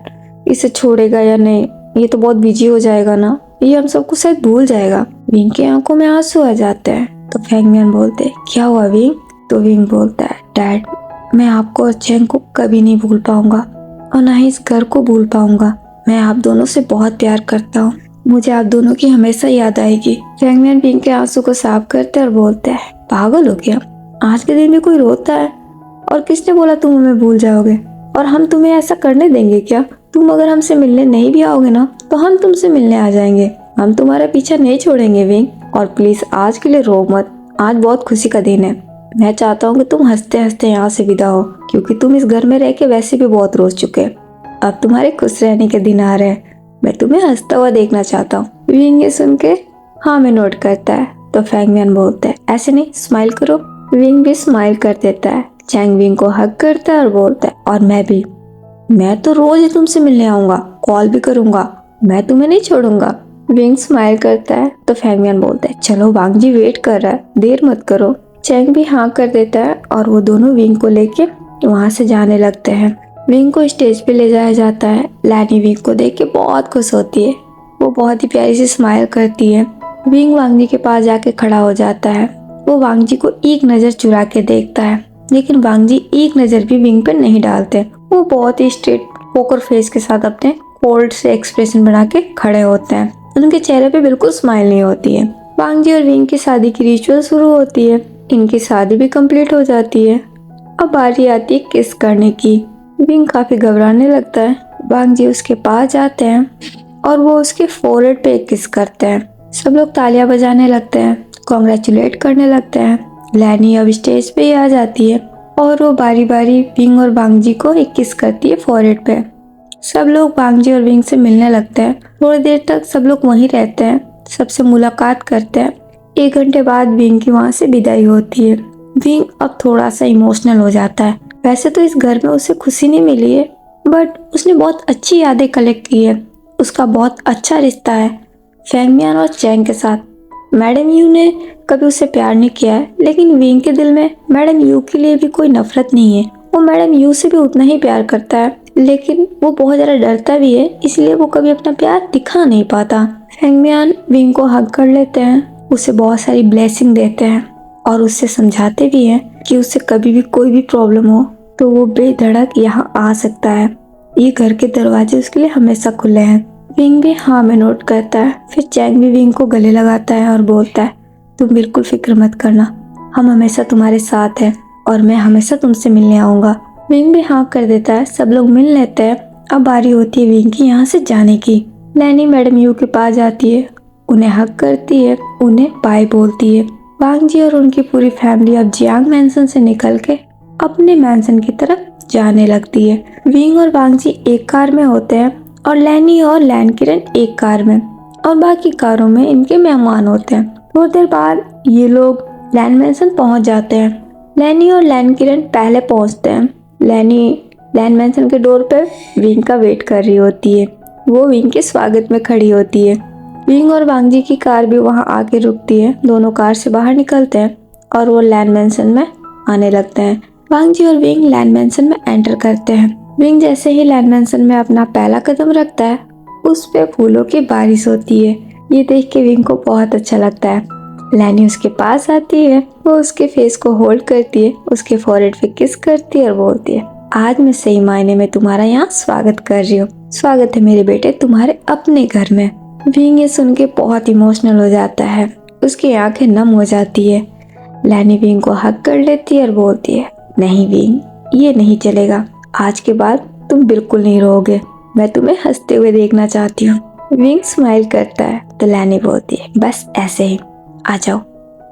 इसे छोड़ेगा या नहीं, ये तो बहुत बिजी हो जाएगा ना, ये हम सबको शायद भूल जाएगा। विंग की आंखों में आंसू आ जाते हैं। तो फैंगमियान बोलते, क्या हुआ विंग? तो विंग बोलता है, डैड मैं आपको और चैंग को कभी नहीं भूल पाऊंगा और ना ही इस घर को भूल पाऊंगा। मैं आप दोनों से बहुत प्यार करता हूँ। मुझे आप दोनों की हमेशा याद आएगी। फैंगमियान विंग के आंसू को साफ करते और बोलते हैं, पागल हो क्या? आज के दिन भी कोई रोता है? और किसने बोला तुम हमें भूल जाओगे? और हम तुम्हें ऐसा करने देंगे क्या? तुम अगर हमसे मिलने नहीं भी आओगे ना, तो हम तुमसे मिलने आ जाएंगे। हम तुम्हारा पीछा नहीं छोड़ेंगे विंग। और प्लीज आज के लिए रो मत। आज बहुत खुशी का दिन है। मैं चाहता हूँ कि तुम हंसते हंसते यहाँ से विदा हो, क्योंकि तुम इस घर में रह के वैसे भी बहुत रोज चुके। अब तुम्हारे खुश रहने के दिन आ रहे हैं। मैं तुम्हें हंसता हुआ देखना चाहता हूँ। विंग ये सुन के हाँ में नोट करता है। तो फैंगमियान बोलता है, ऐसे नहीं, स्माइल करो। विंग भी स्माइल कर देता है। चैंग विंग को हग करता है और बोलता है, और मैं तो रोज ही तुमसे मिलने आऊंगा, कॉल भी करूंगा। मैं तुम्हें नहीं छोड़ूंगा। विंग स्माइल करता है। तो फैंगमियान बोलता है, चलो वांग जी वेट कर रहा है, देर मत करो। चैंग भी हाँ कर देता है और वो दोनों विंग को लेके वहाँ से जाने लगते हैं। विंग को स्टेज पे ले जाया जाता है। लैनी विंग को देख के बहुत खुश होती है। वो बहुत ही प्यारी सी स्माइल करती है। विंग वांग जी के पास जाके खड़ा हो जाता है। वो वांग जी को एक नज़र चुरा के देखता है, लेकिन वांग जी एक नज़र भी विंग पर नहीं डालते। वो बहुत ही स्ट्रेट पोकर फेस के साथ अपने कोल्ड से एक्सप्रेशन बना के खड़े होते हैं। उनके चेहरे पे बिल्कुल स्माइल नहीं होती है। वांग जी और विंग की शादी की रिचुअल शुरू होती है। इनकी शादी भी कंप्लीट हो जाती है। अब बारी आती है किस करने की। विंग काफी घबराने लगता है। वांग जी उसके पास जाते हैं और वो उसके फोरहेड पे एक किस करते हैं। सब लोग तालियां बजाने लगते हैं, कॉन्ग्रेचुलेट करने लगते हैं। लैनी अब स्टेज पे ही आ जाती है और वो बारी बारी विंग और वांग जी को एक किस करती है फोरहेड पे। सब लोग वांग जी और विंग से मिलने लगते हैं। थोड़ी देर तक सब लोग वहीं रहते हैं, सबसे मुलाकात करते हैं। 1 घंटे बाद विंग की वहाँ से विदाई होती है। विंग अब थोड़ा सा इमोशनल हो जाता है। वैसे तो इस घर में उसे खुशी नहीं मिली है, बट उसने बहुत अच्छी यादें कलेक्ट की है। उसका बहुत अच्छा रिश्ता है फैंगमियान और चैंग के साथ। मैडम यू ने कभी उसे प्यार नहीं किया है, लेकिन विंग के दिल में मैडम यू के लिए भी कोई नफरत नहीं है। वो मैडम यू से भी उतना ही प्यार करता है, लेकिन वो बहुत ज़्यादा डरता भी है, इसलिए वो कभी अपना प्यार दिखा नहीं पाता। फैंगमियान विंग को हग कर लेते हैं, उसे बहुत सारी ब्लेसिंग देते हैं और उससे समझाते भी हैं कि उससे कभी भी कोई भी प्रॉब्लम हो तो वो बेधड़क यहाँ आ सकता है। ये घर के दरवाजे उसके लिए हमेशा खुले हैं। विंग भी हाँ में नोट करता है। फिर चैंग भी विंग को गले लगाता है और बोलता है, तुम बिल्कुल फिक्र मत करना, हम हमेशा तुम्हारे साथ हैं और मैं हमेशा तुमसे मिलने आऊंगा। विंग भी हाँ कर देता है। सब लोग मिल लेते हैं। अब बारी होती है विंग की यहाँ से जाने की। लैनी मैडम यू के पास जाती है, उन्हें हक करती है, उन्हें बाय बोलती है। वांग जी और उनकी पूरी फैमिली अब जियांग मैंसन से निकल के अपने मैंसन की तरफ जाने लगती है। विंग और वांग जी एक कार में होते हैं और लैनी और लैन किरण एक कार में, और बाकी कारों में इनके मेहमान होते हैं। थोड़ी देर बाद ये लोग लैन मैंसन पहुंच जाते हैं। लैनी और लैन किरण पहले पहुंचते हैं। लैनी लैन मैंसन के डोर पर विंग का वेट कर रही होती है। वो विंग के स्वागत में खड़ी होती है। विंग और वांग जी की कार भी वहां आके रुकती है। दोनों कार से बाहर निकलते हैं और वो लैन मैंसन में आने लगते हैं। वांग जी और विंग लैन मैंसन में एंटर करते हैं। विंग जैसे ही लैन मैंसन में अपना पहला कदम रखता है, उस पे फूलों की बारिश होती है। ये देख के विंग को बहुत अच्छा लगता है। लैनी उसके पास आती है, वो उसके फेस को होल्ड करती है, उसके फोरहेड पे किस करती है और बोलती है, आज मैं सही मायने में तुम्हारा यहाँ स्वागत कर रही हूँ। स्वागत है मेरे बेटे तुम्हारे अपने घर में। विंग ये सुन के बहुत इमोशनल हो जाता है, उसकी आंखें नम हो जाती है। लैनी विंग को हक कर लेती है और बोलती है, नहीं विंग, ये नहीं चलेगा। आज के बाद तुम बिल्कुल नहीं रोओगे। मैं तुम्हें हंसते हुए देखना चाहती हूँ। विंग स्माइल करता है तो लैनी बोलती है, बस ऐसे ही, आ जाओ।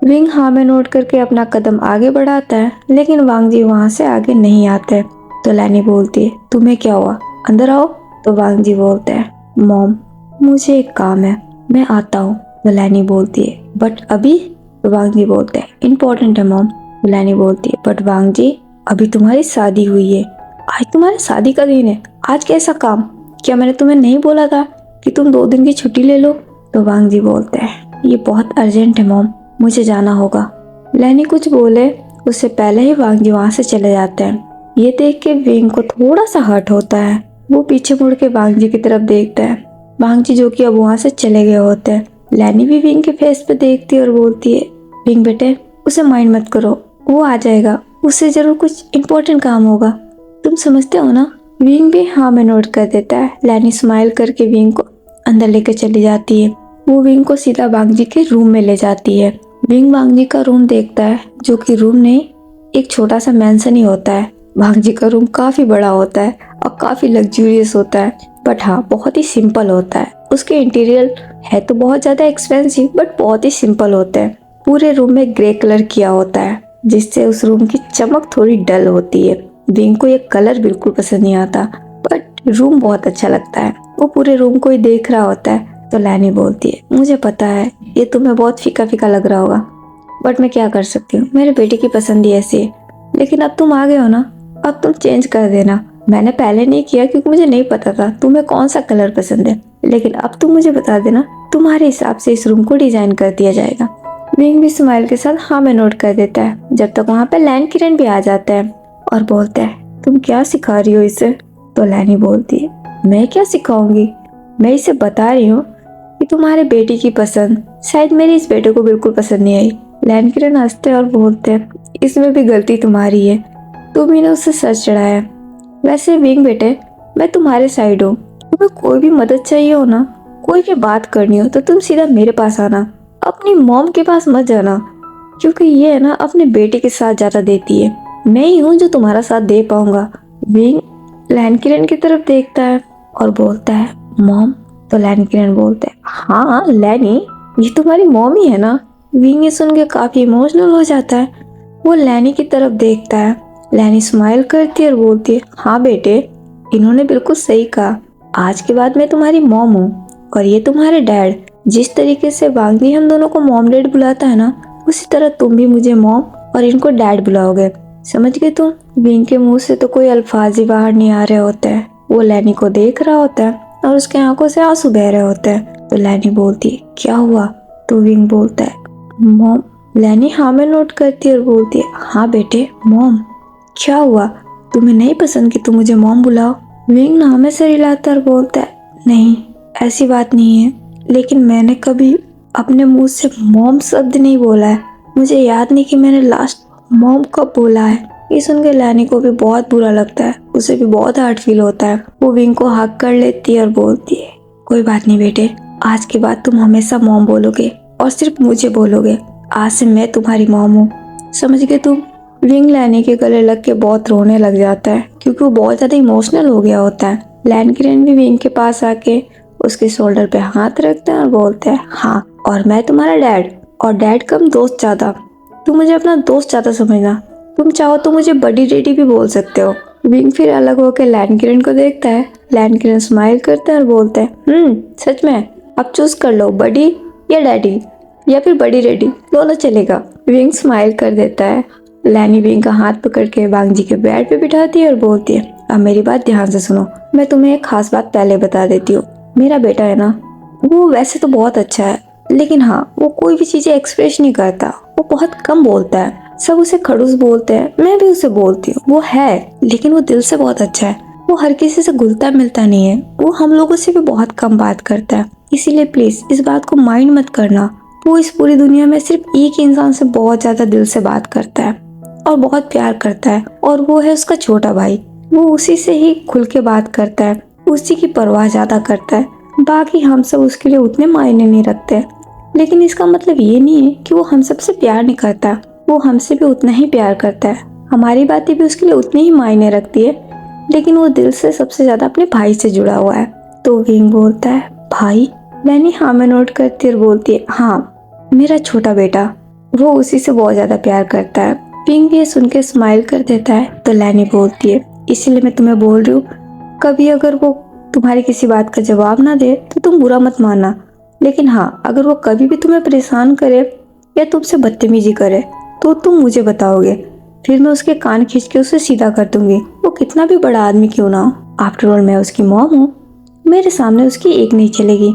विंग हाँ में नोट करके अपना कदम आगे बढ़ाता है, लेकिन वांग जी वहाँ से आगे नहीं आते। तो लैनी बोलती है, तुम्हें क्या हुआ, अंदर आओ। तो वांग जी बोलते हैं, मॉम मुझे एक काम है, मैं आता हूँ। तो लैनी बोलती है, बट अभी। तो वांग जी बोलते हैं, इम्पोर्टेंट है मॉम। तो लैनी बोलती है, बट वांग जी अभी तुम्हारी शादी हुई है, आज तुम्हारी शादी का दिन है, आज कैसा काम? क्या मैंने तुम्हें नहीं बोला था कि तुम 2 दिन की छुट्टी ले लो? तो वांग जी बोलते हैं, ये बहुत अर्जेंट है मॉम, मुझे जाना होगा। लैनी कुछ बोले उससे पहले ही वांग जी वहाँ से चले जाते हैं। ये देख के विंग को थोड़ा सा हर्ट होता है। वो पीछे मुड़ के वांग जी की तरफ देखता है। वांग जी जो कि अब वहाँ से चले गए होते हैं। लैनी भी विंग के फेस पे देखती है और बोलती है, विंग बेटे उसे माइंड मत करो, वो आ जाएगा, उससे जरूर कुछ इम्पोर्टेंट काम होगा, तुम समझते हो ना? विंग भी हाँ में नोट कर देता है। लैनी स्माइल करके विंग को अंदर लेकर चली जाती है। वो विंग को सीधा वांगजी के रूम में ले जाती है। विंग वांगजी का रूम देखता है, जो कि रूम नहीं, एक छोटा सा मेंशन ही होता है। वांगजी का रूम काफी बड़ा होता है और काफी लग्जूरियस होता है, बट हाँ बहुत ही सिंपल होता है। उसके इंटीरियर है तो बहुत ज्यादा एक्सपेंसिव, बट बहुत ही सिंपल होते हैं। पूरे रूम में ग्रे कलर किया होता है, जिससे उस रूम की चमक थोड़ी डल होती है। विंग को ये कलर बिल्कुल पसंद नहीं आता, बट रूम बहुत अच्छा लगता है। वो पूरे रूम को ही देख रहा होता है तो लैनी बोलती है, मुझे पता है ये तुम्हें बहुत फीका फीका लग रहा होगा, बट मैं क्या कर सकती हूँ, मेरे बेटे की पसंद ही ऐसी है। लेकिन अब तुम आ गए हो ना, अब तुम चेंज कर देना। मैंने पहले नहीं किया क्योंकि मुझे नहीं पता था तुम्हें कौन सा कलर पसंद है, लेकिन अब तुम मुझे बता देना, तुम्हारे हिसाब से इस रूम को डिजाइन कर दिया जाएगा। विंग भी स्माइल के साथ हाँ में नोट कर देता है। जब तक वहाँ पे लैन किरण भी आ जाता है और बोलता है, तुम क्या सिखा रही हो इसे? तो लैनी बोलती है, मैं क्या सिखाऊंगी, मैं इसे बता रही हूँ कि तुम्हारे बेटी की पसंद शायद मेरे इस बेटे को बिल्कुल पसंद नहीं आई। लैन किरण हंसते और बोलते हैं, इसमें भी गलती तुम्हारी है, तुम ही ने उससे सर चढ़ाया। वैसे विंग बेटे, मैं तुम्हारे साइड हूँ। तुम्हें कोई भी मदद चाहिए हो ना, कोई भी बात करनी हो तो तुम सीधा मेरे पास आना, अपनी मॉम के पास मत जाना, क्योंकि ये है ना अपने बेटे के साथ ज्यादा देती है। मैं ही हूँ जो तुम्हारा साथ दे पाऊंगा। विंग लैन किरण की तरफ देखता है और बोलता है, मॉम? तो लैन किरण बोलते हैं, हाँ लैनी, ये तुम्हारी मॉम ही है ना? विंग ये सुन के काफी इमोशनल हो जाता है। वो लैनी की तरफ देखता है। लैनी स्माइल करती है और बोलती है, हाँ बेटे, इन्होंने बिल्कुल सही कहा, आज के बाद मैं तुम्हारी मॉम हूँ और ये तुम्हारे डैड। जिस तरीके से वांगी हम दोनों को मॉम डैड बुलाता है ना, उसी तरह तुम भी मुझे मॉम और इनको डैड बुलाओगे, समझ गए तुम? विंग के मुंह से तो कोई अल्फाज ही बाहर नहीं आ रहे होते हैं। वो लैनी को देख रहा होता है और उसके आंखों से आंसू बह रहे होते हैं। तो लैनी बोलती है, क्या हुआ? तो विंग बोलता है, मॉम। लैनी हाँ में नोट करती है और बोलती है, हाँ बेटे मॉम। क्या हुआ, तुम्हें नहीं पसंद कि तुम मुझे मॉम बुलाओ? विंग नाम में सर हिलाता और बोलता है, नहीं ऐसी बात नहीं है, लेकिन मैंने कभी अपने मुंह से मॉम शब्द नहीं बोला है। मुझे याद नहीं कि मैंने लास्ट मॉम कब बोला है। ये सुन के लैनी को भी बहुत बुरा लगता है, उसे भी बहुत हार्ड फील होता है। वो विंग को हक कर लेती है और बोलती है, कोई बात नहीं बेटे, आज के बाद तुम हमेशा मॉम बोलोगे और सिर्फ मुझे बोलोगे। आज से मैं तुम्हारी मॉम हूँ, समझ गए तुम? विंग लैनी के गले लग के बहुत रोने लग जाता है, क्योंकि वो बहुत ज्यादा इमोशनल हो गया होता है। लैन किरण भी विंग के पास आके उसके शोल्डर पे हाथ रखते हैं और बोलते हैं, हाँ और मैं तुम्हारा डैड, और डैड कम दोस्त ज्यादा। तुम मुझे अपना दोस्त ज्यादा समझना, तुम चाहो तो मुझे बड़ी डैडी भी बोल सकते हो। विंग फिर अलग होकर लैन किरण को देखता है। लैन किरण स्माइल करते हैं और बोलते हैं, सच में? अब चूज कर लो, बड़ी या डैडी, या फिर बड़ी डैडी, दोनों चलेगा। विंग स्माइल कर देता है। लैनी विंग का हाथ पकड़ के वांगजी के बेड पे बिठाती है और बोलती है, अब मेरी बात ध्यान से सुनो, मैं तुम्हें एक खास बात पहले बता देती हूँ। मेरा बेटा है ना, वो वैसे तो बहुत अच्छा है, लेकिन हाँ वो कोई भी चीजें एक्सप्रेस नहीं करता, वो बहुत कम बोलता है। सब उसे खड़ूस बोलते हैं, मैं भी उसे बोलती हूँ। वो है, लेकिन वो दिल से बहुत अच्छा है। वो हर किसी से घुलता मिलता नहीं है, वो हम लोगों से भी बहुत कम बात करता है। इसीलिए प्लीज इस बात को माइंड मत करना। वो इस पूरी दुनिया में सिर्फ एक इंसान से बहुत ज्यादा दिल से बात करता है और बहुत प्यार करता है, और वो है उसका छोटा भाई। वो उसी से ही खुल के बात करता है, उसी की परवाह ज्यादा करता है। बाकी हम सब उसके लिए उतने मायने नहीं रखते। लेकिन इसका मतलब ये नहीं है कि वो हम सबसे प्यार नहीं करता, वो हमसे भी उतना ही प्यार करता है। हमारी बातें भी उसके लिए उतनी ही मायने रखती है, लेकिन वो दिल से सबसे ज्यादा अपने भाई से जुड़ा हुआ है। तो विंग बोलता है, भाई? लैनी हाँ में नोट करती है और बोलती है, हाँ मेरा छोटा बेटा, वो उसी से बहुत ज्यादा प्यार करता है। विंग ये सुन के स्माइल कर देता है। तो लैनी बोलती है, इसीलिए मैं तुम्हें बोल रही हूँ, कभी अगर वो तुम्हारी किसी बात का जवाब ना दे तो तुम बुरा मत मानना, लेकिन हाँ अगर वो कभी भी तुम्हें परेशान करे या तुमसे बदतमीजी करे तो तुम मुझे बताओगे, फिर मैं उसके कान खींच के उसे सीधा कर दूंगी, वो कितना भी बड़ा आदमी क्यों ना हो। आफ्टर ऑल मैं उसकी मॉम हूँ, मेरे सामने उसकी एक नहीं चलेगी।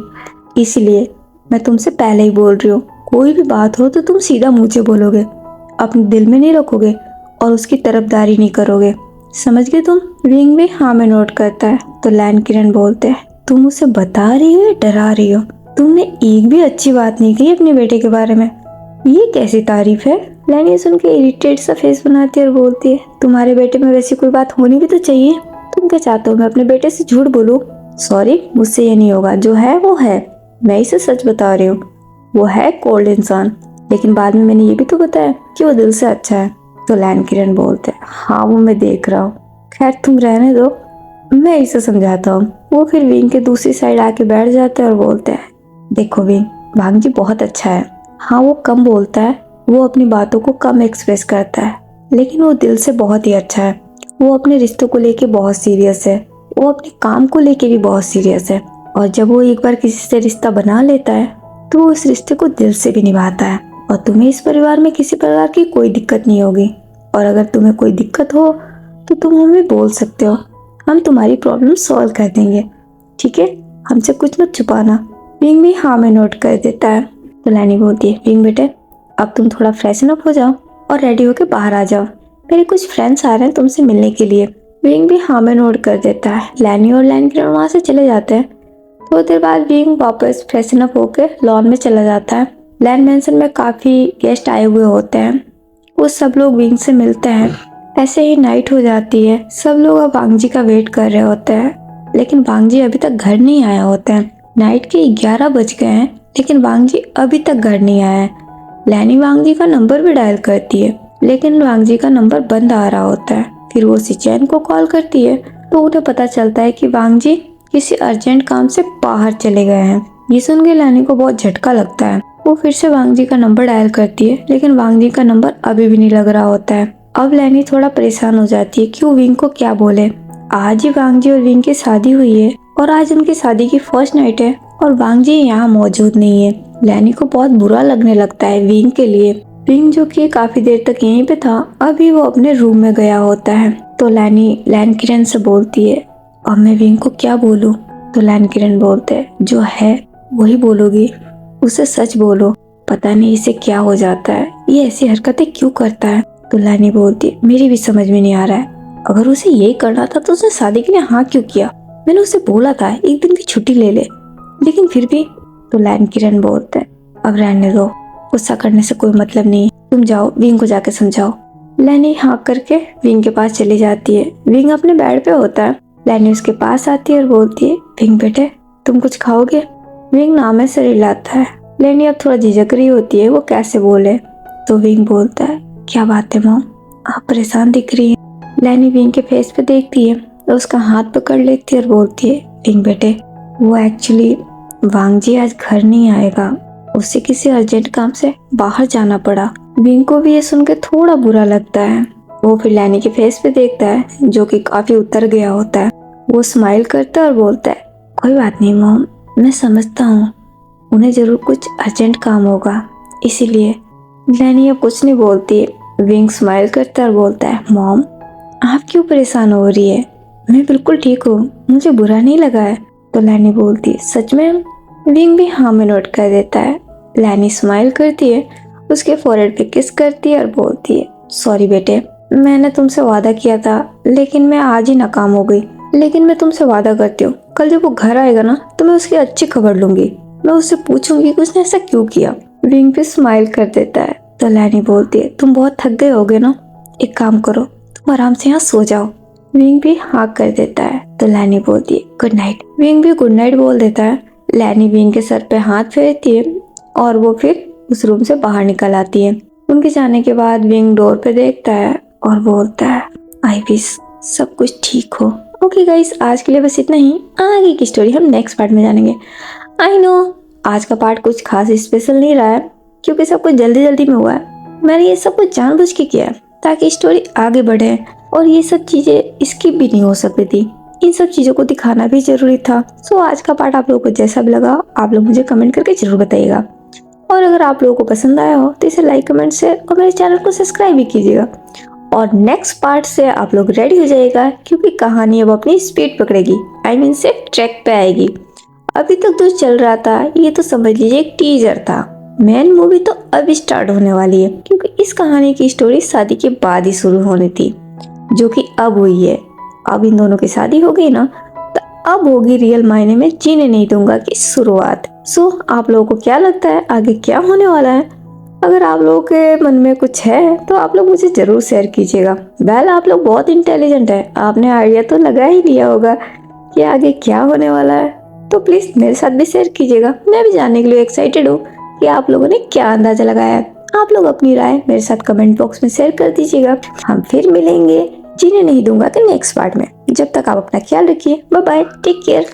इसीलिए मैं तुमसे पहले ही बोल रही हूँ, कोई भी बात हो तो तुम सीधा मुझे बोलोगे, अपने दिल में नहीं रखोगे और उसकी तरफदारी नहीं करोगे, समझ गए तुम? विंग भी हाँ में नोट करता है। तो लैन किरण बोलते हैं, तुम उसे बता रही हो या डरा रही हो? तुमने एक भी अच्छी बात नहीं कही अपने बेटे के बारे में, ये कैसी तारीफ है? लैनी सुन के इरिटेट सा फेस बनाती है और बोलती है, तुम्हारे बेटे में वैसी कोई बात होनी भी तो चाहिए। तुम क्या चाहते हो, मैं अपने बेटे से झूठ बोलूं? सॉरी, मुझसे ये नहीं होगा, जो है वो है, मैं इसे सच बता रही हूँ। वो है कोल्ड इंसान, लेकिन बाद में मैंने ये भी तो बताया कि वो दिल से अच्छा है। तो लैन किरण बोलते हैं, हाँ वो मैं देख रहा हूँ, खैर तुम रहने दो, मैं इसे समझाता हूँ। वो फिर विंग के दूसरी साइड आके बैठ जाते हैं और बोलते हैं, देखो विंग, भांग जी बहुत अच्छा है। हाँ वो कम बोलता है, वो अपनी बातों को कम एक्सप्रेस करता है, लेकिन वो दिल से बहुत ही अच्छा है। वो अपने रिश्तों को लेके बहुत सीरियस है, वो अपने काम को लेके भी बहुत सीरियस है, और जब वो एक बार किसी से रिश्ता बना लेता है तो वो उस रिश्ते को दिल से भी निभाता है। और तुम्हें इस परिवार में किसी प्रकार की कोई दिक्कत नहीं होगी, और अगर तुम्हें कोई दिक्कत हो तो तुम हमें बोल सकते हो, हम तुम्हारी प्रॉब्लम सॉल्व कर देंगे, ठीक है, हमसे कुछ मत छुपाना। विंग भी हाँ में नोट कर देता है। तो लैनी बोलती है, विंग बेटे, अब तुम थोड़ा फ्रेशन अप हो जाओ और रेडी होके बाहर आ जाओ, मेरे कुछ फ्रेंड्स आ रहे हैं तुमसे मिलने के लिए। विंग भी हाँ में नोट कर देता है। लैनी और लैन किरण वहाँ से चले जाते हैं। थोड़ी देर बाद विंग वापस फ्रेशन अप होके लॉन में चला जाता है। लैन मैंसन में काफी गेस्ट आए हुए होते हैं, वो सब लोग विंग से मिलते हैं। ऐसे ही नाइट हो जाती है, सब लोग अब वांग जी का वेट कर रहे होते हैं, लेकिन वांग जी अभी तक घर नहीं आया होते हैं। नाइट के 11 बज गए हैं, लेकिन वांग जी अभी तक घर नहीं आया है। लैनी वांग जी का नंबर भी डायल करती है, लेकिन वांग जी का नंबर बंद आ रहा होता है। फिर वो सिचैन को कॉल करती है, तो उन्हें पता चलता है कि वांग जी किसी अर्जेंट काम से बाहर चले गए हैं। ये सुन के लैनी को बहुत झटका लगता है। वो फिर से वांग जी का नंबर डायल करती है, लेकिन वांग जी का नंबर अभी भी नहीं लग रहा होता है। अब लैनी थोड़ा परेशान हो जाती है कि वो विंग को क्या बोले। आज ही वांग जी और विंग की शादी हुई है, और आज उनकी शादी की फर्स्ट नाइट है, और वांग जी यहाँ मौजूद नहीं है। लैनी को बहुत बुरा लगने लगता है विंग के लिए। विंग जो कि काफी देर तक यहीं पे था, अभी वो अपने रूम में गया होता है। तो लैनी लैन किरण से बोलती है, अब मैं विंग को क्या बोलूं? तो लैन किरण बोलते हैं, जो है वही बोलोगी, उसे सच बोलो, पता नहीं इसे क्या हो जाता है, ये ऐसी हरकतें क्यों करता है। तो लैनी बोलती है, मेरी भी समझ में नहीं आ रहा है, अगर उसे यही करना था तो उसने शादी के लिए हाँ क्यों किया? मैंने उसे बोला था एक दिन की छुट्टी ले ले, लेकिन फिर भी। तो लैन किरण बोलते हैं, अब रहने दो, गुस्सा करने से कोई मतलब नहीं, तुम जाओ विंग को जाके समझाओ। लैनी हाँ करके विंग के पास चली जाती है। विंग अपने बेड पे होता है। लैनी उसके पास आती है और बोलती है, विंग बेटे तुम कुछ खाओगे? विंग नामे से रिलाता है। लैनी अब थोड़ा झिझक रही होती है वो कैसे बोले। तो विंग बोलता है, क्या बात है मॉम, आप परेशान दिख रही है। लैनी विंग के फेस पे देखती है तो उसका हाथ पकड़ लेती है और बोलती है, विंग बेटे वो एक्चुअली वांग जी आज घर नहीं आएगा, उसे किसी अर्जेंट काम से बाहर जाना पड़ा। विंग को भी ये सुन के थोड़ा बुरा लगता है। वो फिर लैनी के फेस पे देखता है जो कि काफी उतर गया होता है। वो स्माइल करता है और बोलता है, कोई बात नहीं मॉम, मैं समझता हूँ, उन्हें जरूर कुछ अर्जेंट काम होगा, इसीलिए। लैनी अब कुछ नहीं बोलती। विंग स्माइल करता है और बोलता है, मॉम आप क्यों परेशान हो रही है, मैं बिल्कुल ठीक हूँ, मुझे बुरा नहीं लगा है। तो लैनी बोलती है, सच में? विंग भी हाँ में नोट कर देता है। लैनी स्माइल करती है, उसके फोrehead पे किस करती है और बोलती है, सॉरी बेटे, मैंने तुमसे वादा किया था, लेकिन मैं आज ही नाकाम हो गई, लेकिन मैं तुमसे वादा करती हूँ कल जब वो घर आएगा ना तो मैं उसकी अच्छी खबर लूंगी, मैं उससे पूछूंगी कि उसने ऐसा क्यों किया। विंग भी स्माइल कर देता है। तो लैनी बोलती है, तुम बहुत थक गए होगे ना, एक काम करो, तुम आराम से यहाँ सो जाओ। विंग भी हाँ कर देता है। तो लैनी बोलती है, गुड नाइट। विंग भी गुड नाइट बोल देता है। लैनी विंग के सर पे हाथ फेरती है और वो फिर उस रूम से बाहर निकल आती है। उनके जाने के बाद विंग डोर पे देखता है और बोलता है, आई विश सब कुछ ठीक हो। ओके गाइस, आज के लिए बस इतना ही। आगे की स्टोरी हम नेक्स्ट पार्ट में जानेंगे। आई नो आज का पार्ट कुछ खास स्पेशल नहीं रहा है, क्योंकि सब कुछ जल्दी जल्दी में हुआ है। मैंने ये सब कुछ जानबूझ के किया है ताकि स्टोरी आगे बढ़े, और ये सब चीजें स्किप भी नहीं हो सकती थी, इन सब चीजों को दिखाना भी जरूरी था। सो आज का पार्ट आप लोगों को जैसा भी लगा आप लोग मुझे कमेंट करके जरूर बताइएगा, और अगर आप लोगों को पसंद आया हो तो इसे लाइक कमेंट से और मेरे चैनल को सब्सक्राइब भी कीजिएगा। और नेक्स्ट पार्ट से आप लोग रेडी हो जाइएगा, क्योंकि कहानी अब अपनी स्पीड पकड़ेगी, आई मीन से ट्रैक पे आएगी। अभी तक जो चल रहा था ये तो समझ लीजिए एक टीजर था, मेन मूवी तो अभी स्टार्ट होने वाली है, क्योंकि इस कहानी की स्टोरी शादी के बाद ही शुरू होनी थी, जो कि अब हुई है। अब इन दोनों की शादी हो गई ना, तो अब होगी रियल मायने में जीने नहीं दूंगा की शुरुआत। सो आप लोगों को क्या लगता है आगे क्या होने वाला है? अगर आप लोगों के मन में कुछ है तो आप लोग मुझे जरूर शेयर कीजिएगा। वेल आप लोग बहुत इंटेलिजेंट है, आपने आइडिया तो लगा ही लिया होगा कि आगे क्या होने वाला है, तो प्लीज मेरे साथ भी शेयर कीजिएगा। मैं भी जानने के लिए एक्साइटेड हूँ कि आप लोगों ने क्या अंदाजा लगाया है। आप लोग अपनी राय मेरे साथ कमेंट बॉक्स में शेयर कर दीजिएगा। हम फिर मिलेंगे जीने नहीं दूंगा के नेक्स्ट पार्ट में। जब तक आप अपना ख्याल रखिए। Bye bye, take care.